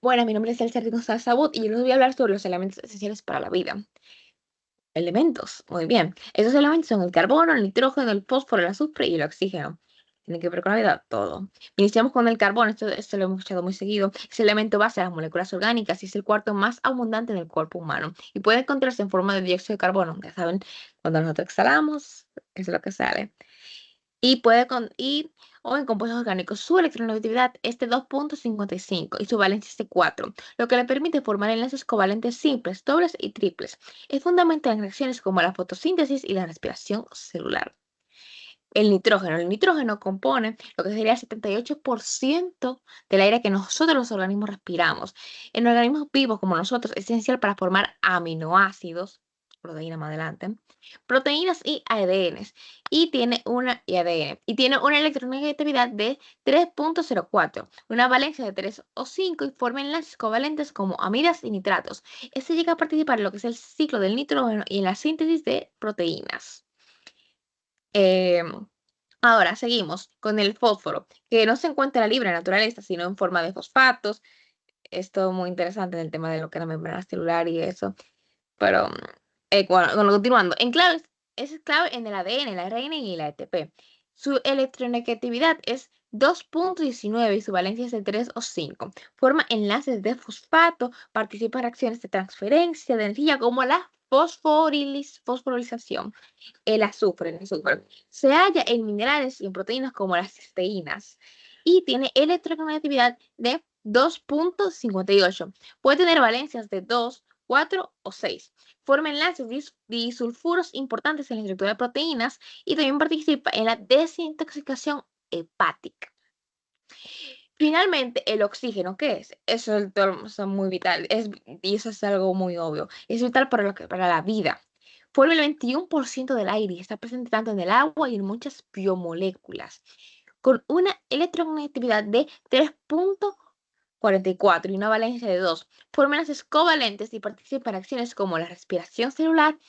Bueno, mi nombre es Elsa González Sabut y yo les voy a hablar sobre los elementos esenciales para la vida. Elementos, muy bien. Esos elementos son el carbono, el nitrógeno, el fósforo, el azufre y el oxígeno. Tienen que ver con la vida todo. Iniciamos con el carbono, esto lo hemos escuchado muy seguido. Es el elemento base de las moléculas orgánicas y es el cuarto más abundante en el cuerpo humano. Y puede encontrarse en forma de dióxido de carbono. Ya saben, cuando nosotros exhalamos, eso es lo que sale o en compuestos orgánicos. Su electronegatividad es de 2,55 y su valencia es de 4, lo que le permite formar enlaces covalentes simples, dobles y triples. Es fundamental en reacciones como la fotosíntesis y la respiración celular. El nitrógeno compone lo que sería el 78% del aire que nosotros los organismos respiramos. En organismos vivos como nosotros es esencial para formar aminoácidos, proteína más adelante, proteínas y ADN, y tiene una electronegatividad de 3,04, una valencia de 3 o 5 y forma enlaces covalentes como amidas y nitratos. Este llega a participar en lo que es el ciclo del nitrógeno y en la síntesis de proteínas. Em, Ahora seguimos con el fósforo, que no se encuentra libre en la naturaleza, sino en forma de fosfatos. Esto muy interesante en el tema de lo que es la membrana celular y eso. Pero, bueno, continuando. Es clave en el ADN, el ARN y el ATP. Su electronegatividad es 2,19 y su valencia es de 3 o 5. Forma enlaces de fosfato, participa en reacciones de transferencia de energía como la fosforilización. El azufre se halla en minerales y en proteínas como las cisteínas y tiene electronegatividad de 2,58. Puede tener valencias de 2, 4 o 6. Forma enlaces disulfuros importantes en la estructura de proteínas y también participa en la desintoxicación hepática. Finalmente, el oxígeno, ¿qué es? Eso es muy vital, y eso es algo muy obvio. Es vital para la vida. Forma el 21% del aire y está presente tanto en el agua y en muchas biomoléculas, con una electronegatividad de 3,44 y una valencia de 2. Forma enlaces covalentes y participa en acciones como la respiración celular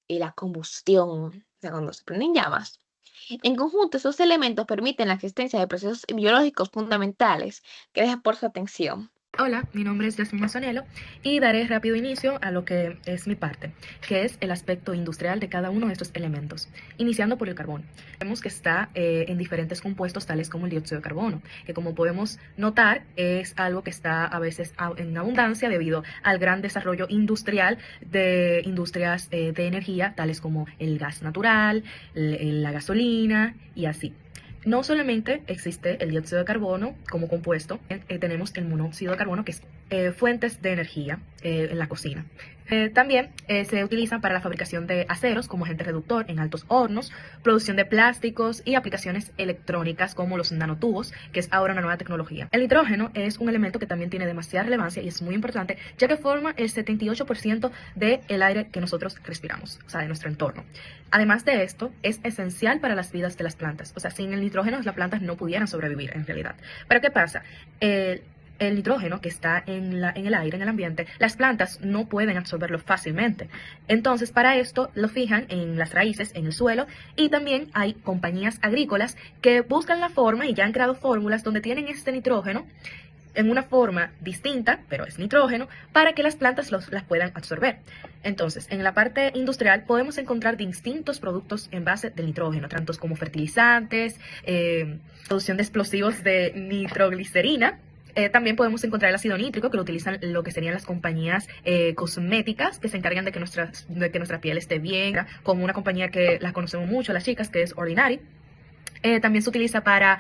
y la combustión, o sea, cuando se prenden llamas. En conjunto, esos elementos permiten la existencia de procesos biológicos fundamentales. Gracias por su atención. Hola, mi nombre es Jasmine Manzanelo y daré rápido inicio a lo que es mi parte, que es el aspecto industrial de cada uno de estos elementos, iniciando por el carbón. Vemos que está en diferentes compuestos tales como el dióxido de carbono, que como podemos notar es algo que está a veces en abundancia debido al gran desarrollo industrial de industrias de energía tales como el gas natural, la gasolina y así. No solamente existe el dióxido de carbono como compuesto, tenemos el monóxido de carbono, que es fuentes de energía en la cocina. También se utilizan para la fabricación de aceros como agente reductor en altos hornos, producción de plásticos y aplicaciones electrónicas como los nanotubos, que es ahora una nueva tecnología. El nitrógeno es un elemento que también tiene demasiada relevancia y es muy importante, ya que forma el 78% del aire que nosotros respiramos, o sea, de nuestro entorno. Además de esto, es esencial para las vidas de las plantas. O sea, sin el nitrógeno las plantas no pudieran sobrevivir en realidad. Pero ¿qué pasa? El nitrógeno que está en el aire, en el ambiente, las plantas no pueden absorberlo fácilmente. Entonces, para esto lo fijan en las raíces, en el suelo, y también hay compañías agrícolas que buscan la forma y ya han creado fórmulas donde tienen este nitrógeno en una forma distinta, pero es nitrógeno, para que las plantas las puedan absorber. Entonces, en la parte industrial podemos encontrar distintos productos en base del nitrógeno, tantos como fertilizantes, producción de explosivos de nitroglicerina. También podemos encontrar el ácido nítrico, que lo utilizan lo que serían las compañías cosméticas, que se encargan de que nuestra piel esté bien, como una compañía que la conocemos mucho, las chicas, que es Ordinary. También se utiliza para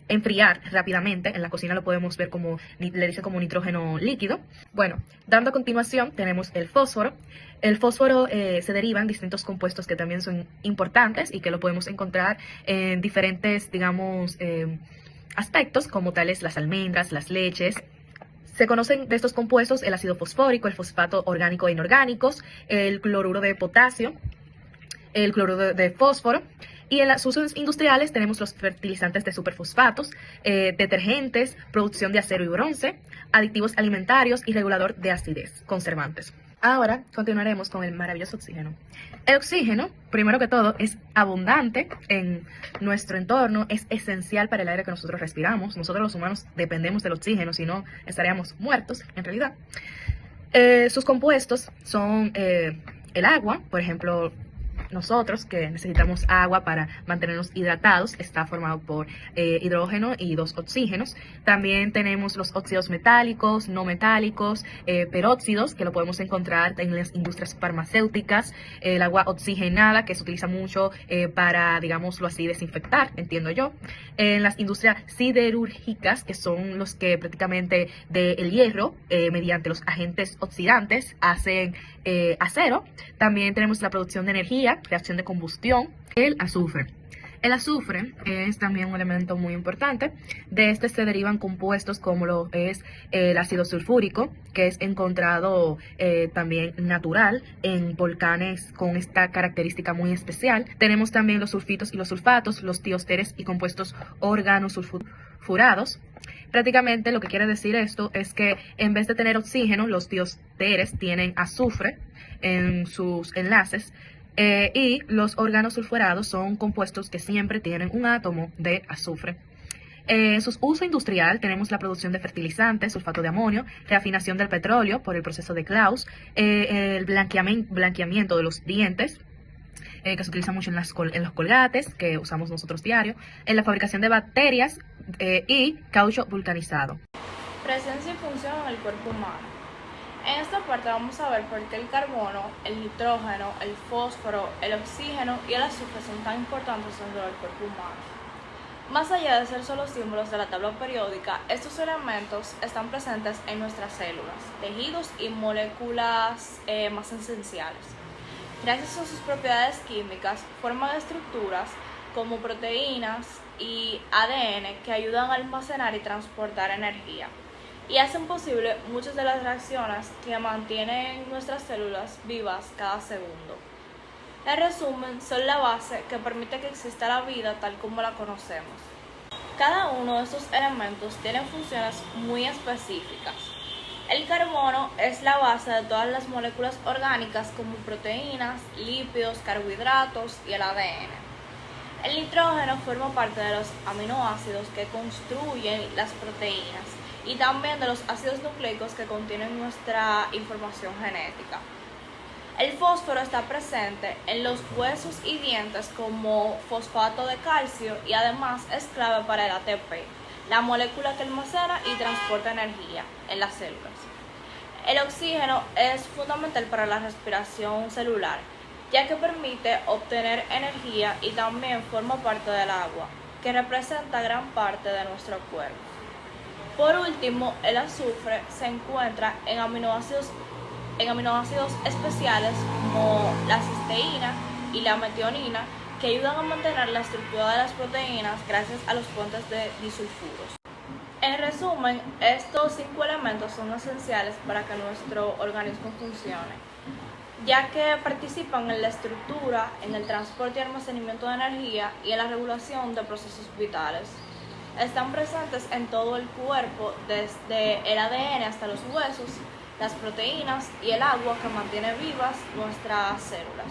enfriar rápidamente. En la cocina lo podemos ver como, le dicen como nitrógeno líquido. Bueno, dando a continuación tenemos el fósforo. El fósforo se deriva en distintos compuestos que también son importantes y que lo podemos encontrar en diferentes, digamos, aspectos como tales las almendras, las leches. Se conocen de estos compuestos el ácido fosfórico, el fosfato orgánico e inorgánicos, el cloruro de potasio, el cloruro de fósforo. Y en los usos industriales tenemos los fertilizantes de superfosfatos, detergentes, producción de acero y bronce, aditivos alimentarios y regulador de acidez, conservantes. Ahora continuaremos con el maravilloso oxígeno. El oxígeno, primero que todo, es abundante en nuestro entorno, es esencial para el aire que nosotros respiramos. Nosotros los humanos dependemos del oxígeno, si no estaríamos muertos en realidad. Sus compuestos son el agua, por ejemplo, nosotros que necesitamos agua para mantenernos hidratados, está formado por hidrógeno y dos oxígenos. También tenemos los óxidos metálicos, no metálicos, peróxidos, que lo podemos encontrar en las industrias farmacéuticas, el agua oxigenada, que se utiliza mucho para, digámoslo así, desinfectar, entiendo yo. En las industrias siderúrgicas, que son los que prácticamente del hierro, mediante los agentes oxidantes, hacen acero. También tenemos la producción de energía, reacción de combustión, el azufre. El azufre es también un elemento muy importante. De este se derivan compuestos como lo es el ácido sulfúrico, que es encontrado también natural en volcanes con esta característica muy especial. Tenemos también los sulfitos y los sulfatos, los tiósteres y compuestos organosulfurados. Prácticamente lo que quiere decir esto es que en vez de tener oxígeno, los tiósteres tienen azufre en sus enlaces. Y los órganos sulfurados son compuestos que siempre tienen un átomo de azufre. Su uso industrial tenemos la producción de fertilizantes, sulfato de amonio, reafinación del petróleo por el proceso de Claus, el blanqueamiento de los dientes, que se utiliza mucho en los colgates que usamos nosotros diario, en la fabricación de bacterias y caucho vulcanizado. Presencia y función en el cuerpo humano. En esta parte vamos a ver por qué el carbono, el nitrógeno, el fósforo, el oxígeno y el azufre son tan importantes dentro del cuerpo humano. Más allá de ser solo símbolos de la tabla periódica, estos elementos están presentes en nuestras células, tejidos y moléculas más esenciales. Gracias a sus propiedades químicas, forman estructuras como proteínas y ADN que ayudan a almacenar y transportar energía y hacen posible muchas de las reacciones que mantienen nuestras células vivas cada segundo. En resumen, son la base que permite que exista la vida tal como la conocemos. Cada uno de estos elementos tiene funciones muy específicas. El carbono es la base de todas las moléculas orgánicas como proteínas, lípidos, carbohidratos y el ADN. El nitrógeno forma parte de los aminoácidos que construyen las proteínas y también de los ácidos nucleicos que contienen nuestra información genética. El fósforo está presente en los huesos y dientes como fosfato de calcio y además es clave para el ATP, la molécula que almacena y transporta energía en las células. El oxígeno es fundamental para la respiración celular, ya que permite obtener energía y también forma parte del agua, que representa gran parte de nuestro cuerpo. Por último, el azufre se encuentra en aminoácidos especiales como la cisteína y la metionina, que ayudan a mantener la estructura de las proteínas gracias a los puentes de disulfuros. En resumen, estos 5 elementos son esenciales para que nuestro organismo funcione, ya que participan en la estructura, en el transporte y almacenamiento de energía y en la regulación de procesos vitales. Están presentes en todo el cuerpo, desde el ADN hasta los huesos, las proteínas y el agua que mantiene vivas nuestras células.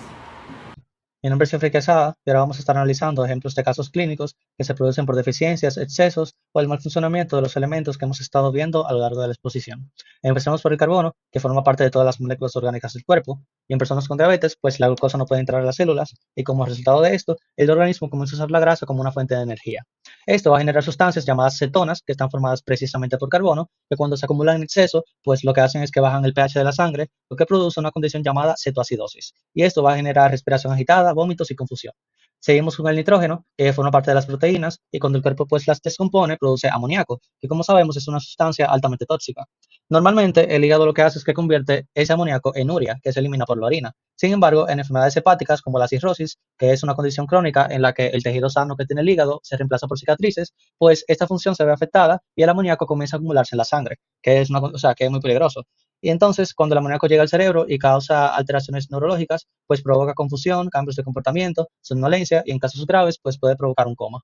Mi nombre es Jeffrey Quesada y ahora vamos a estar analizando ejemplos de casos clínicos que se producen por deficiencias, excesos o el mal funcionamiento de los elementos que hemos estado viendo a lo largo de la exposición. Empecemos por el carbono, que forma parte de todas las moléculas orgánicas del cuerpo, y en personas con diabetes, pues la glucosa no puede entrar a las células, y como resultado de esto, el organismo comienza a usar la grasa como una fuente de energía. Esto va a generar sustancias llamadas cetonas, que están formadas precisamente por carbono, que cuando se acumulan en exceso, pues lo que hacen es que bajan el pH de la sangre, lo que produce una condición llamada cetoacidosis. Y esto va a generar respiración agitada, vómitos y confusión. Seguimos con el nitrógeno, que forma parte de las proteínas, y cuando el cuerpo pues las descompone, produce amoníaco, que como sabemos es una sustancia altamente tóxica. Normalmente el hígado lo que hace es que convierte ese amoníaco en urea, que se elimina por la orina. Sin embargo, en enfermedades hepáticas como la cirrosis, que es una condición crónica en la que el tejido sano que tiene el hígado se reemplaza por cicatrices, pues esta función se ve afectada y el amoníaco comienza a acumularse en la sangre, que es que es muy peligroso. Y entonces, cuando el amoníaco llega al cerebro y causa alteraciones neurológicas, pues provoca confusión, cambios de comportamiento, somnolencia y en casos graves, pues puede provocar un coma.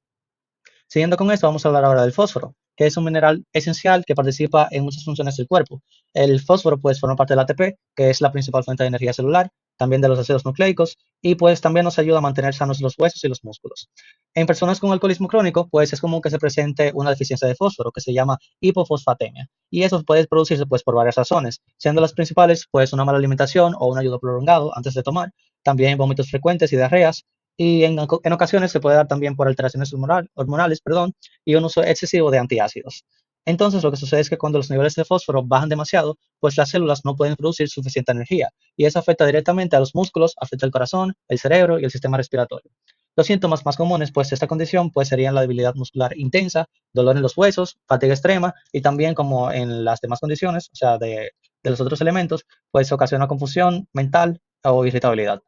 Siguiendo con esto, vamos a hablar ahora del fósforo, que es un mineral esencial que participa en muchas funciones del cuerpo. El fósforo pues forma parte del ATP, que es la principal fuente de energía celular, también de los ácidos nucleicos, y pues también nos ayuda a mantener sanos los huesos y los músculos. En personas con alcoholismo crónico, pues es común que se presente una deficiencia de fósforo que se llama hipofosfatemia, y eso puede producirse pues por varias razones, siendo las principales pues una mala alimentación o un ayuno prolongado antes de tomar, también vómitos frecuentes y diarreas, y en ocasiones se puede dar también por alteraciones hormonales, perdón, y un uso excesivo de antiácidos. Entonces, lo que sucede es que cuando los niveles de fósforo bajan demasiado, pues las células no pueden producir suficiente energía, y eso afecta directamente a los músculos, afecta el corazón, el cerebro y el sistema respiratorio. Los síntomas más comunes pues, de esta condición pues, serían la debilidad muscular intensa, dolor en los huesos, fatiga extrema y también como en las demás condiciones, o sea, de los otros elementos, pues ocasiona confusión mental o irritabilidad.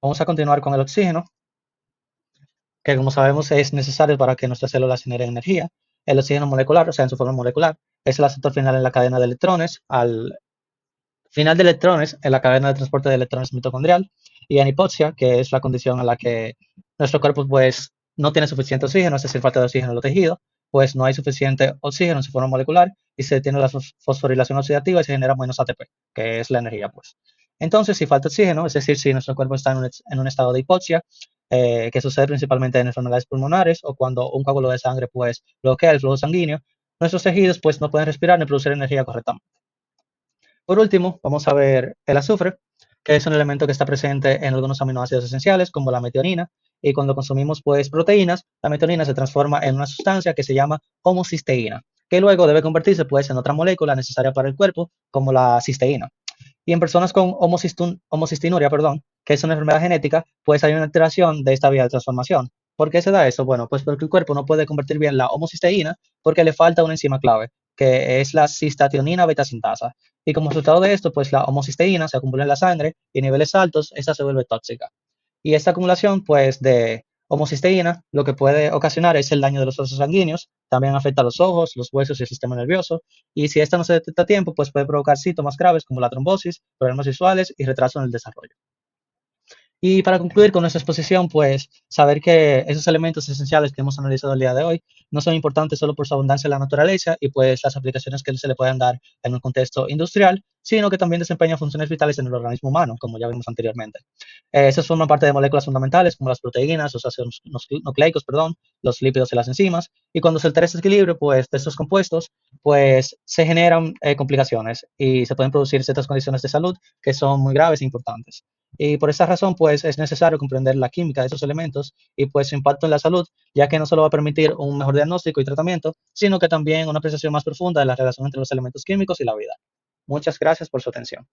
Vamos a continuar con el oxígeno, que como sabemos es necesario para que nuestras células generen energía. El oxígeno molecular, o sea, en su forma molecular, es el aceptor final en la cadena de electrones, al final de electrones en la cadena de transporte de electrones mitocondrial, y en hipoxia, que es la condición en la que nuestro cuerpo pues no tiene suficiente oxígeno, es decir, falta de oxígeno en los tejidos, pues no hay suficiente oxígeno en su forma molecular y se tiene la fosforilación oxidativa y se genera menos ATP, que es la energía pues. Entonces, si falta oxígeno, es decir, si nuestro cuerpo está en un estado de hipoxia, que sucede principalmente en enfermedades pulmonares o cuando un coágulo de sangre pues bloquea el flujo sanguíneo, nuestros tejidos pues no pueden respirar ni producir energía correctamente. Por último, vamos a ver el azufre, que es un elemento que está presente en algunos aminoácidos esenciales, como la metionina, y cuando consumimos pues, proteínas, la metionina se transforma en una sustancia que se llama homocisteína, que luego debe convertirse pues, en otra molécula necesaria para el cuerpo, como la cisteína. Y en personas con homocistinuria, perdón, que es una enfermedad genética, pues hay una alteración de esta vía de transformación. ¿Por qué se da eso? Bueno, pues porque el cuerpo no puede convertir bien la homocisteína porque le falta una enzima clave, que es la cistationina beta sintasa. Y como resultado de esto, pues la homocisteína se acumula en la sangre y a niveles altos esta se vuelve tóxica. Y esta acumulación, pues, de homocisteína, lo que puede ocasionar es el daño de los vasos sanguíneos, también afecta a los ojos, los huesos y el sistema nervioso, y si esta no se detecta a tiempo, pues puede provocar síntomas graves como la trombosis, problemas visuales y retraso en el desarrollo. Y para concluir con nuestra exposición, pues saber que esos elementos esenciales que hemos analizado el día de hoy no son importantes solo por su abundancia en la naturaleza y pues las aplicaciones que se le pueden dar en un contexto industrial, sino que también desempeñan funciones vitales en el organismo humano, como ya vimos anteriormente. Esas forman parte de moléculas fundamentales como las proteínas, los ácidos nucleicos, perdón, los lípidos y las enzimas, y cuando se altera este equilibrio pues, de estos compuestos, pues se generan complicaciones y se pueden producir ciertas condiciones de salud que son muy graves e importantes. Y por esa razón, pues es necesario comprender la química de esos elementos y pues su impacto en la salud, ya que no solo va a permitir un mejor diagnóstico y tratamiento, sino que también una apreciación más profunda de la relación entre los elementos químicos y la vida. Muchas gracias por su atención.